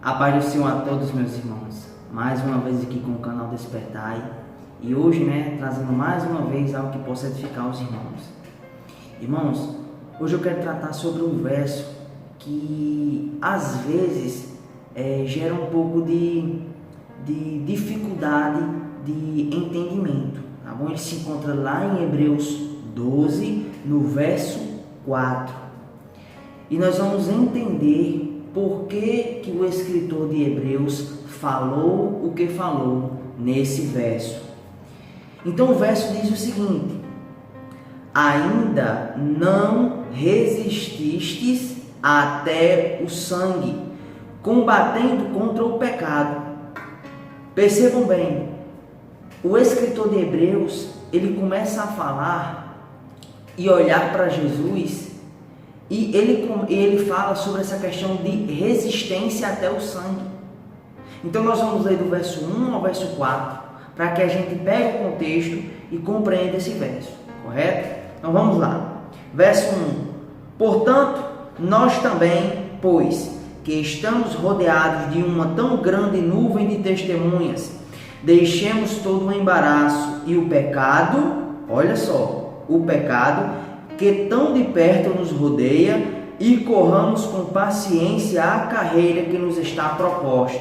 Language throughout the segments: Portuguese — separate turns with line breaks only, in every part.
A paz do Senhor a todos, meus irmãos. Mais uma vez aqui com o canal Despertai. E hoje, trazendo mais uma vez algo que possa edificar os irmãos. Irmãos, hoje eu quero tratar sobre um verso que às vezes gera um pouco de dificuldade de entendimento. Tá bom? Ele se encontra lá em Hebreus 12, no verso 4. E nós vamos entender por que o escritor de Hebreus falou o que falou nesse verso. Então o verso diz o seguinte: ainda não resististes até o sangue, combatendo contra o pecado. Percebam bem, o escritor de Hebreus, ele começa a falar e olhar para Jesus, e ele fala sobre essa questão de resistência até o sangue. Então nós vamos ler do verso 1 ao verso 4, para que a gente pegue o contexto e compreenda esse verso, correto? Então vamos lá. Verso 1. Portanto, nós também, pois que estamos rodeados de uma tão grande nuvem de testemunhas, deixemos todo o embaraço e o pecado, olha só, o pecado que tão de perto nos rodeia, e corramos com paciência a carreira que nos está proposta,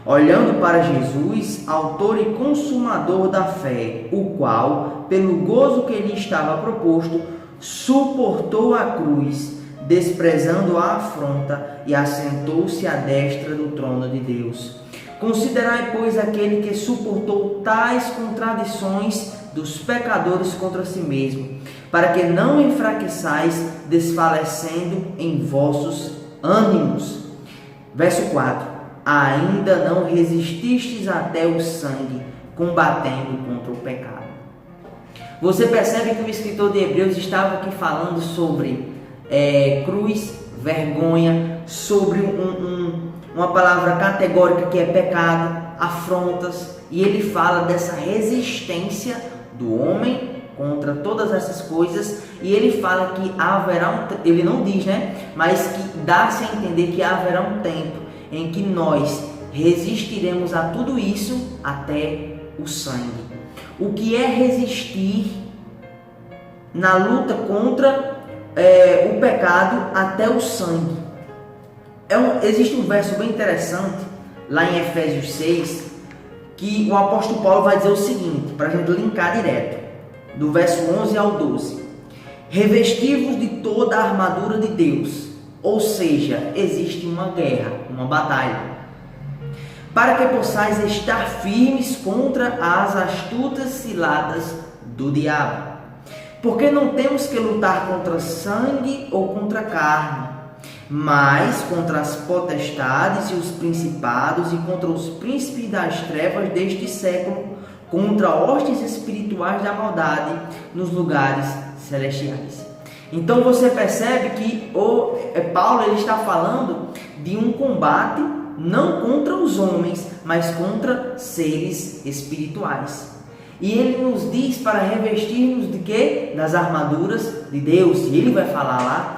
olhando para Jesus, autor e consumador da fé, o qual, pelo gozo que lhe estava proposto, suportou a cruz, desprezando a afronta, e assentou-se à destra do trono de Deus. Considerai, pois, aquele que suportou tais contradições dos pecadores contra si mesmo, para que não enfraqueçais, desfalecendo em vossos ânimos. Verso 4. Ainda não resististes até o sangue, combatendo contra o pecado. Você percebe que o escritor de Hebreus estava aqui falando sobre cruz, vergonha, sobre uma palavra categórica que é pecado, afrontas, e ele fala dessa resistência do homem contra todas essas coisas, e ele fala que haverá ele não diz, mas que dá-se a entender que haverá um tempo em que nós resistiremos a tudo isso até o sangue. O que é resistir na luta contra o pecado até o sangue? Existe um verso bem interessante lá em Efésios 6, que o apóstolo Paulo vai dizer o seguinte, para a gente linkar direto, do verso 11 ao 12: revesti-vos de toda a armadura de Deus. Ou seja, existe uma guerra, uma batalha, para que possais estar firmes contra as astutas ciladas do diabo. Porque não temos que lutar contra sangue ou contra carne, mas contra as potestades e os principados, e contra os príncipes das trevas deste século, contra hostes espirituais da maldade nos lugares celestiais. Então você percebe que Paulo ele está falando de um combate não contra os homens, mas contra seres espirituais. E ele nos diz para revestirmos de quê? Das armaduras de Deus. E ele vai falar lá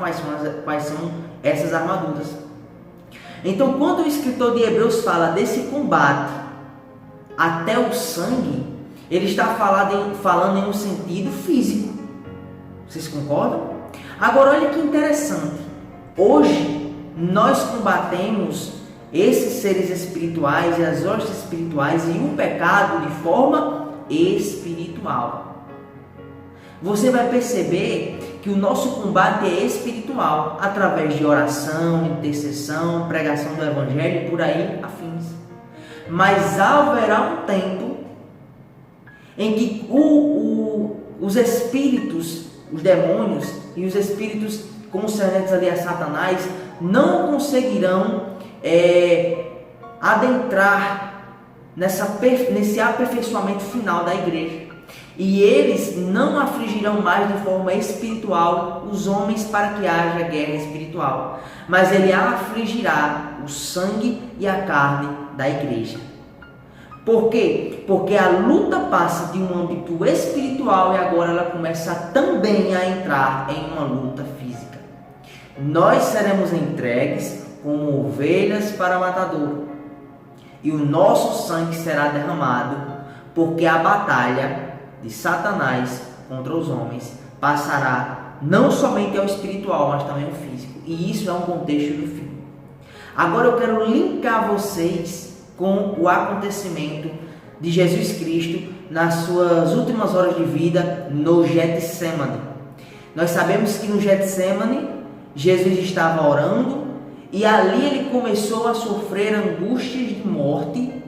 quais são essas armaduras. Então, quando o escritor de Hebreus fala desse combate até o sangue, ele está falando em um sentido físico. Vocês concordam? Agora, olha que interessante. Hoje, nós combatemos esses seres espirituais e as hostes espirituais e o pecado de forma espiritual. Você vai perceber que o nosso combate é espiritual, através de oração, intercessão, pregação do evangelho e por aí afins. Mas haverá um tempo em que os espíritos, os demônios e os espíritos concernentes ali a Satanás não conseguirão adentrar nesse aperfeiçoamento final da igreja. E eles não afligirão mais de forma espiritual os homens para que haja guerra espiritual, mas ele afligirá o sangue e a carne da igreja. Por quê? Porque a luta passa de um âmbito espiritual e agora ela começa também a entrar em uma luta física. Nós seremos entregues como ovelhas para matadouro, e o nosso sangue será derramado, porque a batalha de Satanás contra os homens passará não somente ao espiritual, mas também ao físico. E isso é um contexto do fim. Agora eu quero linkar vocês com o acontecimento de Jesus Cristo nas suas últimas horas de vida no Getsemane. Nós sabemos que no Getsemane Jesus estava orando e ali ele começou a sofrer angústias de morte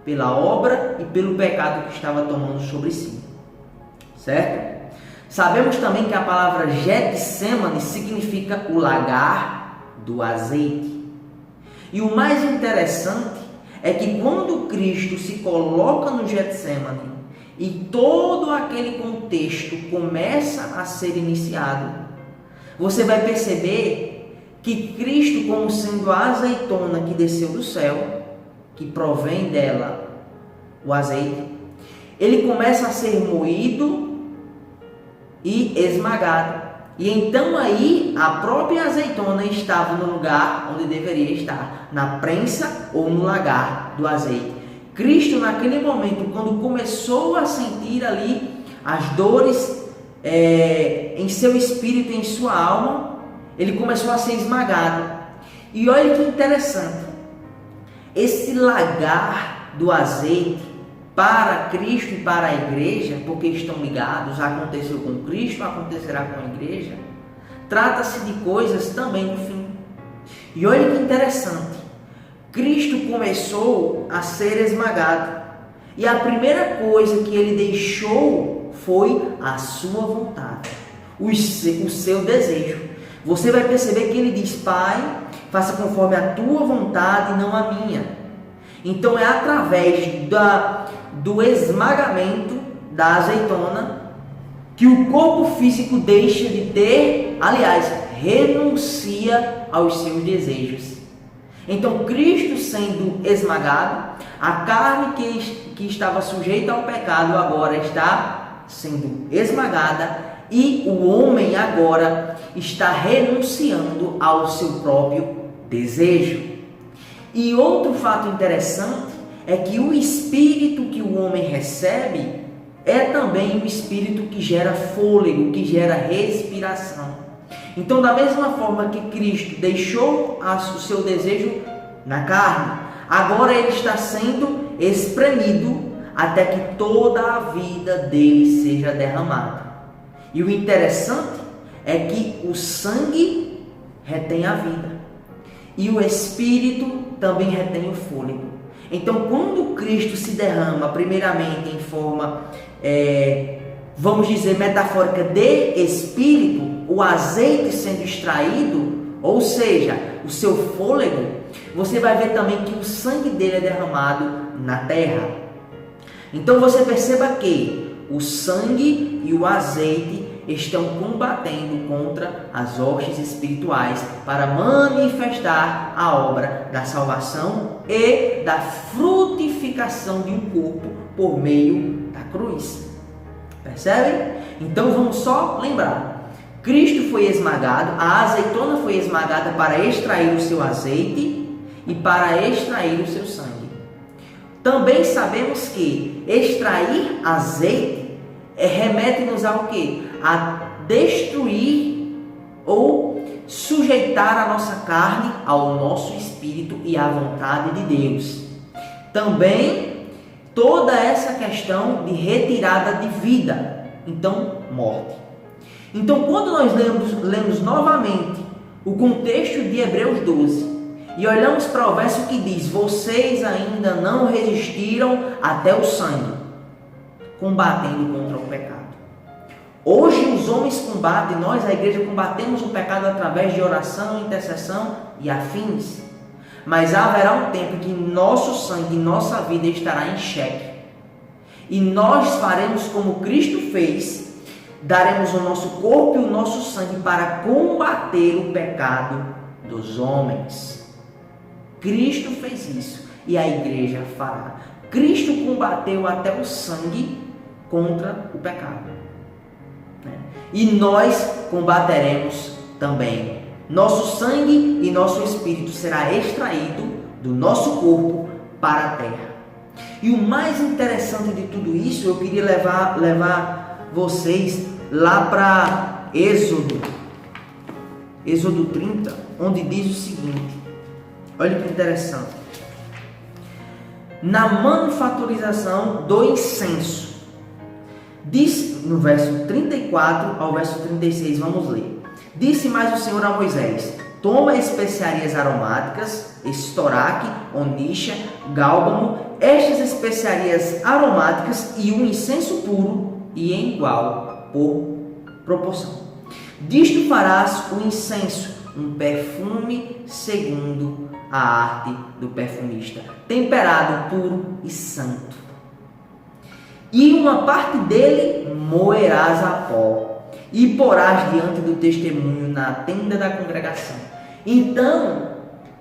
pela obra e pelo pecado que estava tomando sobre si. Certo? Sabemos também que a palavra Getsemane significa o lagar do azeite. E o mais interessante é que quando Cristo se coloca no Getsemane e todo aquele contexto começa a ser iniciado, você vai perceber que Cristo, como sendo a azeitona que desceu do céu, que provém dela o azeite, ele começa a ser moído e esmagado. E então aí a própria azeitona estava no lugar onde deveria estar, na prensa ou no lagar do azeite. Cristo, naquele momento, quando começou a sentir ali as dores em seu espírito e em sua alma, ele começou a ser esmagado. E olha que interessante, esse lagar do azeite para Cristo e para a igreja, porque estão ligados, aconteceu com Cristo, acontecerá com a igreja, trata-se de coisas também do fim. E olha que interessante, Cristo começou a ser esmagado, e a primeira coisa que ele deixou foi a sua vontade, o seu desejo. Você vai perceber que ele diz: Pai, faça conforme a tua vontade e não a minha. Então é através do esmagamento da azeitona que o corpo físico deixa de ter, aliás, renuncia aos seus desejos. Então Cristo sendo esmagado, a carne que estava sujeita ao pecado agora está sendo esmagada e o homem agora está renunciando ao seu próprio desejo. E outro fato interessante é que o espírito que o homem recebe é também um espírito que gera fôlego, que gera respiração. Então, da mesma forma que Cristo deixou o seu desejo na carne, agora ele está sendo espremido até que toda a vida dele seja derramada. E o interessante é que o sangue retém a vida e o espírito também retém o fôlego. Então, quando Cristo se derrama, primeiramente em forma, vamos dizer, metafórica de espírito, o azeite sendo extraído, ou seja, o seu fôlego, você vai ver também que o sangue dele é derramado na terra. Então, você perceba que o sangue e o azeite estão combatendo contra as hostes espirituais para manifestar a obra da salvação e da frutificação de um corpo por meio da cruz. Percebem? Então vamos só lembrar: Cristo foi esmagado, a azeitona foi esmagada para extrair o seu azeite e para extrair o seu sangue. Também sabemos que extrair azeite remete-nos ao quê? A destruir ou sujeitar a nossa carne ao nosso espírito e à vontade de Deus. Também toda essa questão de retirada de vida, então morte. Então, quando nós lemos novamente o contexto de Hebreus 12 e olhamos para o verso que diz: vocês ainda não resistiram até o sangue, combatendo contra o pecado. Hoje os homens combatem, nós, a igreja, combatemos o pecado através de oração, intercessão e afins. Mas haverá um tempo que nosso sangue, nossa vida estará em xeque. E nós faremos como Cristo fez, daremos o nosso corpo e o nosso sangue para combater o pecado dos homens. Cristo fez isso e a igreja fará. Cristo combateu até o sangue contra o pecado. E nós combateremos também nosso sangue e nosso espírito será extraído do nosso corpo para a terra. E o mais interessante de tudo isso, eu queria levar vocês lá para Êxodo 30, onde diz o seguinte, olha que interessante. Na manufaturização do incenso, diz no verso 34 ao verso 36, vamos ler. Disse mais o Senhor a Moisés: toma especiarias aromáticas, estoraque, onixa, gálbano, estas especiarias aromáticas e um incenso puro e em igual por proporção. Disto farás o incenso, um perfume segundo a arte do perfumista, temperado, puro e santo. E uma parte dele moerás a pó, e porás diante do testemunho na tenda da congregação. Então,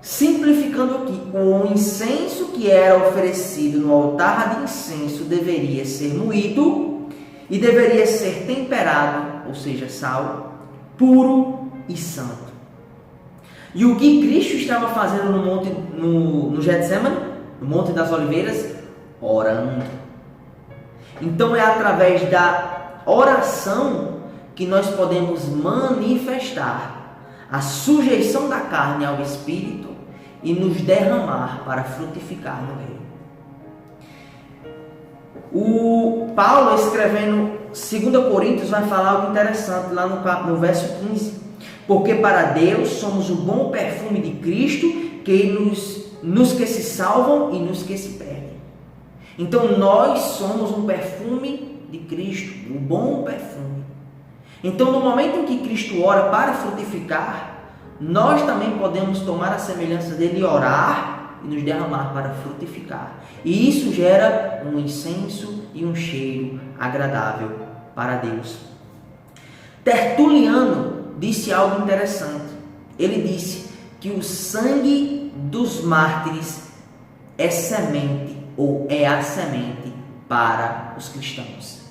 simplificando aqui, o incenso que era oferecido no altar de incenso deveria ser moído e deveria ser temperado, ou seja, sal, puro e santo. E o que Cristo estava fazendo no Getsemane, no Monte das Oliveiras? Orando. Então é através da oração que nós podemos manifestar a sujeição da carne ao Espírito e nos derramar para frutificar no reino. O Paulo, escrevendo 2 Coríntios, vai falar algo interessante lá no verso 15. Porque para Deus somos o bom perfume de Cristo, que nos que se salvam e nos que se perdem. Então nós somos um perfume de Cristo, um bom perfume. Então no momento em que Cristo ora para frutificar, nós também podemos tomar a semelhança dele e orar e nos derramar para frutificar. E isso gera um incenso e um cheiro agradável para Deus. Tertuliano disse algo interessante. Ele disse que o sangue dos mártires é semente, ou é a semente para os cristãos.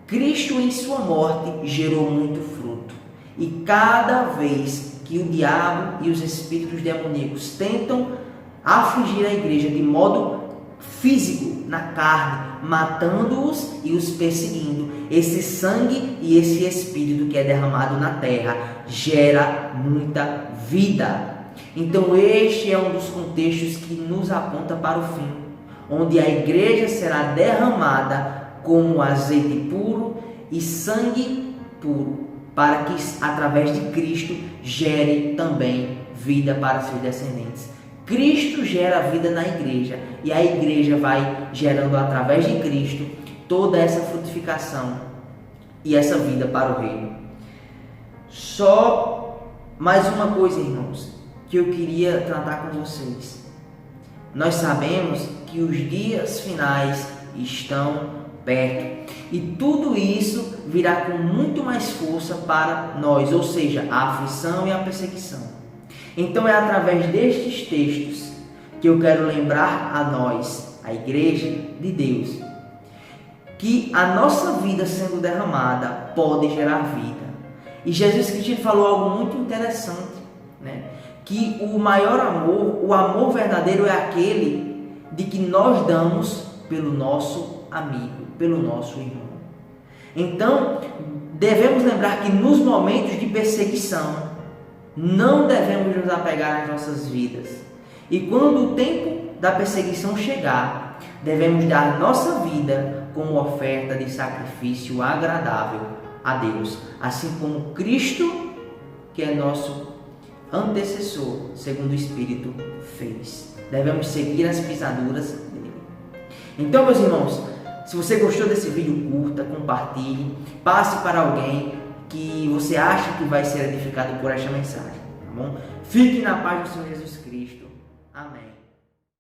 Cristo em sua morte gerou muito fruto, e cada vez que o diabo e os espíritos demoníacos tentam afligir a igreja de modo físico, na carne, matando-os e os perseguindo, esse sangue e esse espírito que é derramado na terra gera muita vida. Então este é um dos contextos que nos aponta para o fim, onde a igreja será derramada como azeite puro e sangue puro, para que através de Cristo gere também vida para seus descendentes. Cristo gera vida na igreja, e a igreja vai gerando através de Cristo toda essa frutificação e essa vida para o reino. Só mais uma coisa, irmãos, que eu queria tratar com vocês. Nós sabemos que os dias finais estão perto, e tudo isso virá com muito mais força para nós, ou seja, a aflição e a perseguição. Então é através destes textos que eu quero lembrar a nós, a igreja de Deus, que a nossa vida sendo derramada pode gerar vida. E Jesus Cristo falou algo muito interessante, né? Que o maior amor, o amor verdadeiro, é aquele de que nós damos pelo nosso amigo, pelo nosso irmão. Então, devemos lembrar que nos momentos de perseguição, não devemos nos apegar às nossas vidas. E quando o tempo da perseguição chegar, devemos dar nossa vida como oferta de sacrifício agradável a Deus, assim como Cristo, que é nosso antecessor, segundo o Espírito, fez. Devemos seguir as pisaduras dele. Então, meus irmãos, se você gostou desse vídeo, curta, compartilhe, passe para alguém que você acha que vai ser edificado por esta mensagem, tá bom? Fique na paz do Senhor Jesus Cristo. Amém.